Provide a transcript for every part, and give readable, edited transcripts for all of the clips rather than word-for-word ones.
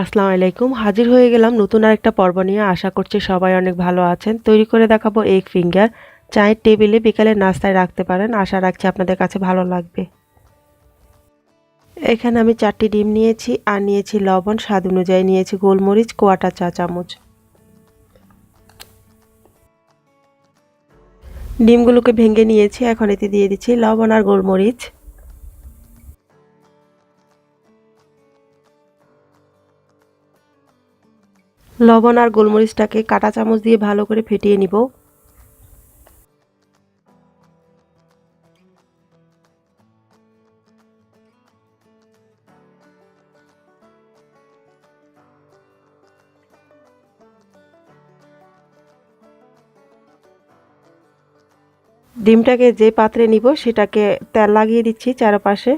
আসসালামু আলাইকুম। হাজির হয়ে গেলাম নতুন আরেকটা পর্ব নিয়ে। আশা করছি সবাই অনেক ভালো আছেন। তৈরি করে দেখাবো এগ ফিঙ্গার। চায়ের টেবিলে বিকালের নাস্তায় রাখতে পারেন। আশা রাখছি আপনাদের কাছে ভালো লাগবে। এখানে আমি 4টি ডিম নিয়েছি আর নিয়েছি লবণ, স্বাদ অনুযায়ী নিয়েছি গোলমরিচ কোয়াটা চা চামচ। ডিমগুলোকে ভেঙে নিয়েছি। এখন এতে দিয়ে দিচ্ছি লবণ আর গোলমরিচ। লবণ আর গোলমরিচটাকে কাঁটা চামচ দিয়ে ভালো করে ফেটিয়ে নিব। ডিমটাকে যে পাত্রে নিব সেটাকে তেল লাগিয়ে দিচ্ছি চারপাশে।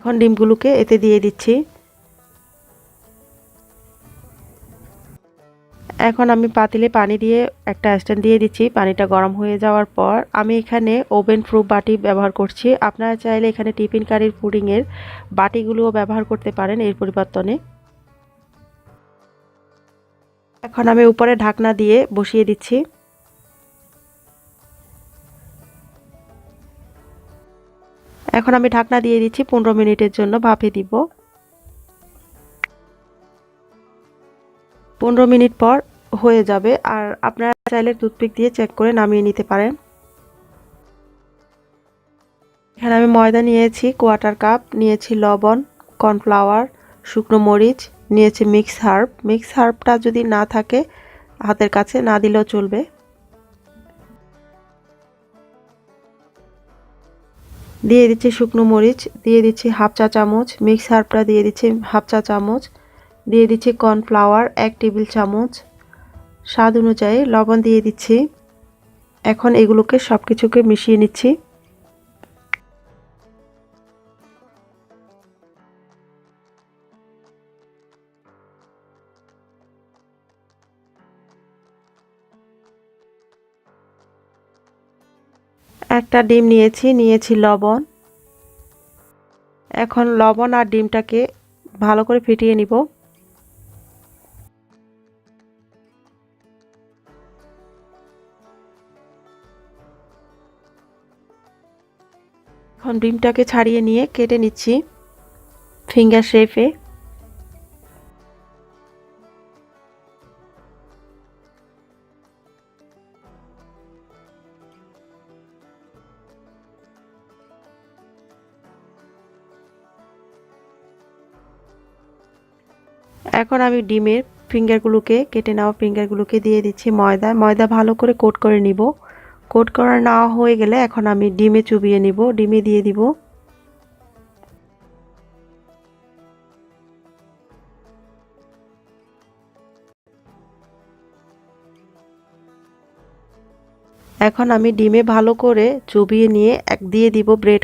এখন ডিমগুলোকে এতে দিয়ে দিচ্ছি। এখন আমি পাতিলে পানি দিয়ে একটা স্ট্যান্ড দিয়ে দিচ্ছি। পানিটা গরম হয়ে যাওয়ার পর আমি এখানে ওভেন প্রুফ বাটি ব্যবহার করছি। আপনারা চাইলে এখানে টিফিন কারির পুডিংয়ের বাটিগুলোও ব্যবহার করতে পারেন এর পরিবর্তনে। এখন আমি উপরে ঢাকনা দিয়ে বসিয়ে দিচ্ছি। এখন আমি ঢাকনা দিয়ে দিচ্ছি 15 মিনিটের জন্য ভাপে দিব। 15 মিনিট পর হয়ে যাবে। আর আপনারা চাইলে টুথপিক দিয়ে চেক করে নামিয়ে নিতে পারেন। এখানে আমি ময়দা নিয়েছি কোয়ার্টার কাপ, নিয়েছি লবণ, কর্নফ্লাওয়ার, শুকনো মরিচ, নিয়েছি মিক্স হার্ব। মিক্স হার্বটা যদি না থাকে হাতের কাছে না দিলেও চলবে। দিয়ে দিচ্ছি শুকনো মরিচ, দিয়ে দিচ্ছি হাফ চা চামচ, মিক্স হার্বটা দিয়ে দিচ্ছি হাফ চা চামচ, দিয়ে দিচ্ছি কর্নফ্লাওয়ার 1 টেবিল চামচ, স্বাদ অনুযায়ী লবণ দিয়ে দিচ্ছি। এখন এগুলোকে সবকিছুকে মিশিয়ে নিচ্ছি। একটা ডিম নিয়েছি লবণ। এখন লবণ আর ডিমটাকে ভালো করে ফেটিয়ে নিব। এখন ডিমটাকে ছাড়িয়ে নিয়ে কেটে নিচ্ছি ফিঙ্গার শেপে। এখন আমি ডিমের ফিঙ্গারগুলোকে কেটে নেওয়া ফিঙ্গারগুলোকে দিয়ে দিচ্ছি ময়দা ভালো করে কোট করে নিব। কোট করা না হয়ে গেলে এখন আমি ডিমে চুবিয়ে নিব, ডিমে দিয়ে দিব। এখন আমি ডিমে ভালো করে চুবিয়ে নিয়ে দিয়ে দিব ব্রেড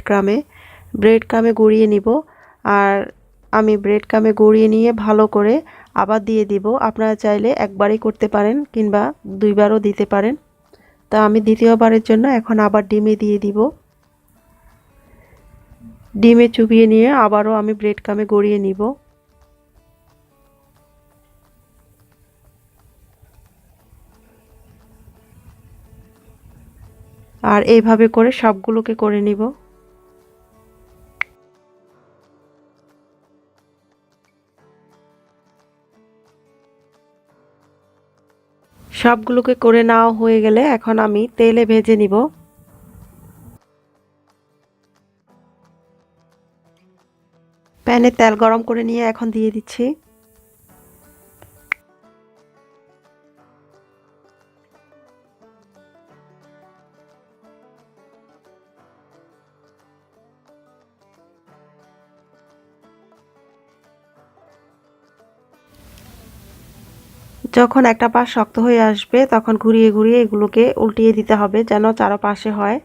ক্রামে গুঁড়িয়ে নিব। আর আমি ব্রেড ক্রামে গুঁড়িয়ে নিয়ে ভালো করে আবার দিয়ে দিব। আপনারা চাইলে একবারই করতে পারেন কিংবা দুইবারও দিতে পারেন। তা আমি দ্বিতীয়বারের জন্য এখন আবার ডিমে দিয়ে দিব। ডিমে চুবিয়ে নিয়ে আবারও আমি ব্রেড ক্রামে গড়িয়ে নিব। আর এইভাবে করে সবগুলোকে করে নিব। সবগুলোকে করে নেওয়া হয়ে গেলে এখন আমি তেলে ভেজে নিব। প্যানে তেল গরম করে নিয়ে এখন দিয়ে দিচ্ছি। যখন একটা পাশ শক্ত হয়ে আসবে তখন ঘুরিয়ে ঘুরিয়ে এগুলোকে উল্টিয়ে দিতে হবে যেন চারপাশে হয়।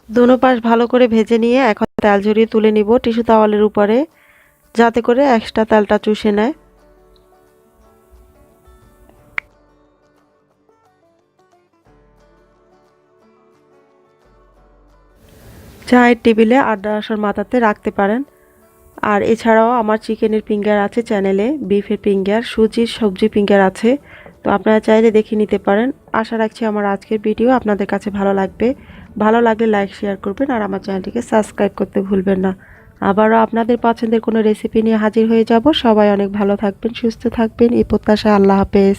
দোনো পাশ ভালো করে ভেজে নিয়ে এখন তেল ঝরিয়ে তুলে নিব টিস্যু তাওয়ালের উপরে, যাতে করে এক্সট্রা তেলটা চুষে নেয়। চায়ের টেবিলে আড্ডা আসার মাথাতে রাখতে পারেন। আর এছাড়াও আমার চিকেনের ফিঙ্গার আছে চ্যানেলে, বিফের ফিঙ্গার, সুজির সবজি ফিঙ্গার আছে। তো আপনারা চাইলে দেখে নিতে পারেন। আশা রাখছি আমার আজকের ভিডিও আপনাদের কাছে ভালো লাগবে। ভালো লাগলে লাইক শেয়ার করবেন আর আমার চ্যানেলটিকে সাবস্ক্রাইব করতে ভুলবেন না। আবারও আপনাদের পছন্দের কোনো রেসিপি নিয়ে হাজির হয়ে যাব। সবাই অনেক ভালো থাকবেন, সুস্থ থাকবেন এই প্রত্যাশায়। আল্লাহ হাফেজ।